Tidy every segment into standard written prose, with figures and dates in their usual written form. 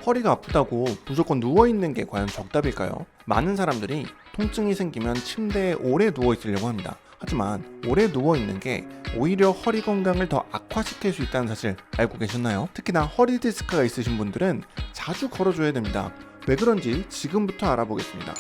허리가 아프다고 무조건 누워있는 게 과연 정답일까요? 많은 사람들이 통증이 생기면 침대에 오래 누워있으려고 합니다. 하지만 오래 누워있는 게 오히려 허리 건강을 더 악화시킬 수 있다는 사실 알고 계셨나요? 특히나 허리 디스크가 있으신 분들은 자주 걸어줘야 됩니다. 왜 그런지 지금부터 알아보겠습니다.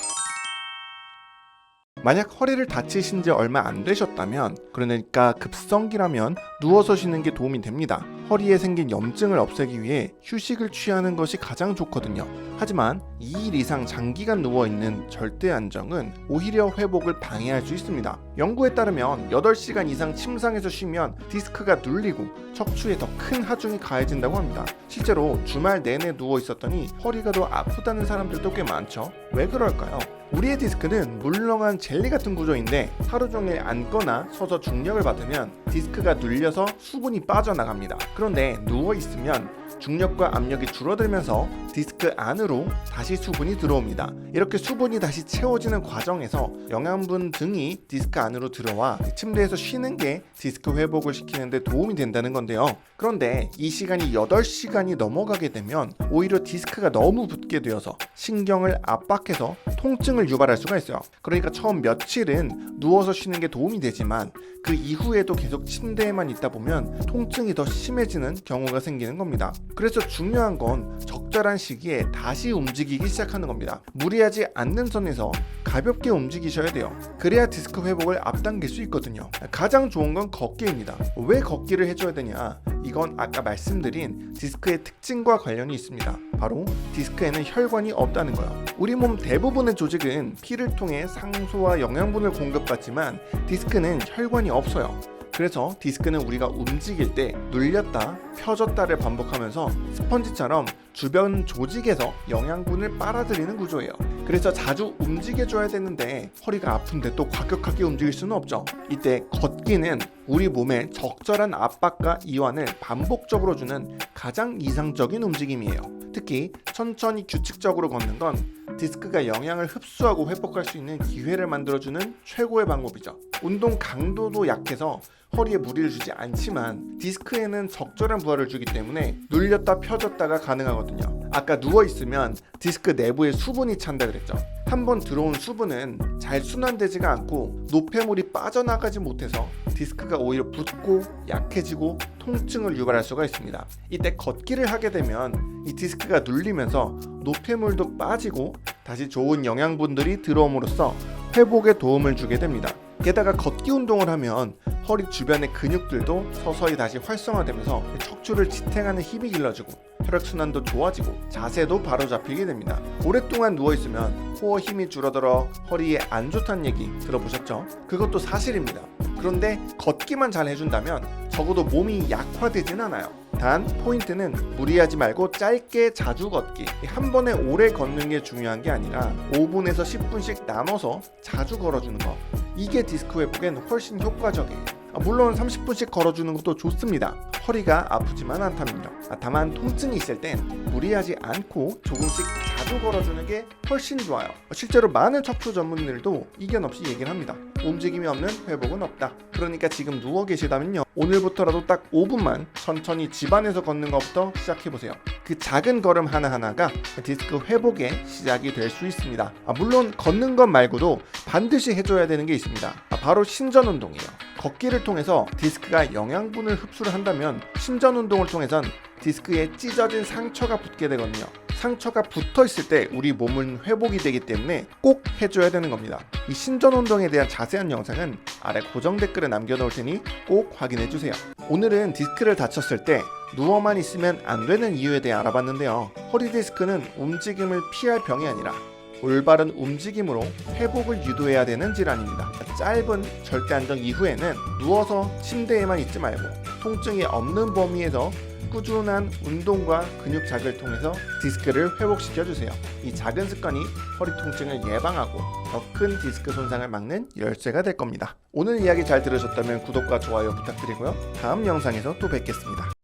만약 허리를 다치신 지 얼마 안 되셨다면, 그러니까 급성기라면 누워서 쉬는 게 도움이 됩니다. 허리에 생긴 염증을 없애기 위해 휴식을 취하는 것이 가장 좋거든요. 하지만 2일 이상 장기간 누워있는 절대 안정은 오히려 회복을 방해할 수 있습니다. 연구에 따르면 8시간 이상 침상에서 쉬면 디스크가 눌리고 척추에 더 큰 하중이 가해진다고 합니다. 실제로 주말 내내 누워 있었더니 허리가 더 아프다는 사람들도 꽤 많죠. 왜 그럴까요? 우리의 디스크는 물렁한 젤리 같은 구조인데 하루 종일 앉거나 서서 중력을 받으면 디스크가 눌려서 수분이 빠져나갑니다. 그런데 누워있으면 중력과 압력이 줄어들면서 디스크 안으로 다시 수분이 들어옵니다. 이렇게 수분이 다시 채워지는 과정에서 영양분 등이 디스크 안으로 들어와 침대에서 쉬는 게 디스크 회복을 시키는 데 도움이 된다는 건데요. 그런데 이 시간이 8시간이 넘어가게 되면 오히려 디스크가 너무 붙게 되어서 신경을 압박해서 통증을 유발할 수가 있어요. 그러니까 처음 며칠은 누워서 쉬는 게 도움이 되지만 그 이후에도 계속 침대에만 있다 보면 통증이 더 심해지는 경우가 생기는 겁니다. 그래서 중요한 건 적절한 시기에 다시 움직이기 시작하는 겁니다. 무리하지 않는 선에서 가볍게 움직이셔야 돼요. 그래야 디스크 회복을 앞당길 수 있거든요. 가장 좋은 건 걷기입니다. 왜 걷기를 해줘야 되냐? 이건 아까 말씀드린 디스크의 특징과 관련이 있습니다. 바로 디스크에는 혈관이 없다는 거예요. 우리 몸 대부분의 조직은 피를 통해 상소와 영양분을 공급받지만 디스크는 혈관이 없어요. 그래서 디스크는 우리가 움직일 때 눌렸다 펴졌다를 반복하면서 스펀지처럼 주변 조직에서 영양분을 빨아들이는 구조예요. 그래서 자주 움직여줘야 되는데 허리가 아픈데 또 과격하게 움직일 수는 없죠. 이때 걷기는 우리 몸에 적절한 압박과 이완을 반복적으로 주는 가장 이상적인 움직임이에요. 특히 천천히 규칙적으로 걷는 건 디스크가 영양을 흡수하고 회복할 수 있는 기회를 만들어주는 최고의 방법이죠. 운동 강도도 약해서 허리에 무리를 주지 않지만 디스크에는 적절한 부하를 주기 때문에 눌렸다 펴졌다가 가능하거든요. 아까 누워있으면 디스크 내부에 수분이 찬다 그랬죠. 한번 들어온 수분은 잘 순환되지가 않고 노폐물이 빠져나가지 못해서 디스크가 오히려 붓고 약해지고 통증을 유발할 수가 있습니다. 이때 걷기를 하게 되면 이 디스크가 눌리면서 노폐물도 빠지고 다시 좋은 영양분들이 들어옴으로써 회복에 도움을 주게 됩니다. 게다가 걷기 운동을 하면 허리 주변의 근육들도 서서히 다시 활성화되면서 척추를 지탱하는 힘이 길러지고 혈액순환도 좋아지고 자세도 바로 잡히게 됩니다. 오랫동안 누워있으면 코어 힘이 줄어들어 허리에 안 좋다는 얘기 들어보셨죠? 그것도 사실입니다. 그런데 걷기만 잘 해준다면 적어도 몸이 약화되진 않아요. 단 포인트는 무리하지 말고 짧게 자주 걷기. 한 번에 오래 걷는 게 중요한 게 아니라 5분에서 10분씩 나눠서 자주 걸어주는 거. 이게 디스크 회복엔 훨씬 효과적이에요. 물론 30분씩 걸어주는 것도 좋습니다. 허리가 아프지만 않다면요. 다만 통증이 있을 땐 무리하지 않고 조금씩 자주 걸어주는 게 훨씬 좋아요. 실제로 많은 척추 전문의들도 이견 없이 얘기를 합니다. 움직임이 없는 회복은 없다. 그러니까 지금 누워 계시다면요, 오늘부터라도 딱 5분만 천천히 집안에서 걷는 것부터 시작해보세요. 그 작은 걸음 하나하나가 디스크 회복의 시작이 될 수 있습니다. 물론 걷는 것 말고도 반드시 해줘야 되는 게 있습니다. 바로 신전 운동이에요. 걷기를 통해서 디스크가 영양분을 흡수를 한다면 신전 운동을 통해선 디스크에 찢어진 상처가 붙게 되거든요. 상처가 붙어 있을 때 우리 몸은 회복이 되기 때문에 꼭 해줘야 되는 겁니다. 이 신전 운동에 대한 자세한 영상은 아래 고정 댓글에 남겨놓을 테니 꼭 확인해 주세요. 오늘은 디스크를 다쳤을 때 누워만 있으면 안 되는 이유에 대해 알아봤는데요. 허리 디스크는 움직임을 피할 병이 아니라 올바른 움직임으로 회복을 유도해야 되는 질환입니다. 짧은 절대 안정 이후에는 누워서 침대에만 있지 말고 통증이 없는 범위에서 꾸준한 운동과 근육 자극을 통해서 디스크를 회복시켜주세요. 이 작은 습관이 허리 통증을 예방하고 더 큰 디스크 손상을 막는 열쇠가 될 겁니다. 오늘 이야기 잘 들으셨다면 구독과 좋아요 부탁드리고요. 다음 영상에서 또 뵙겠습니다.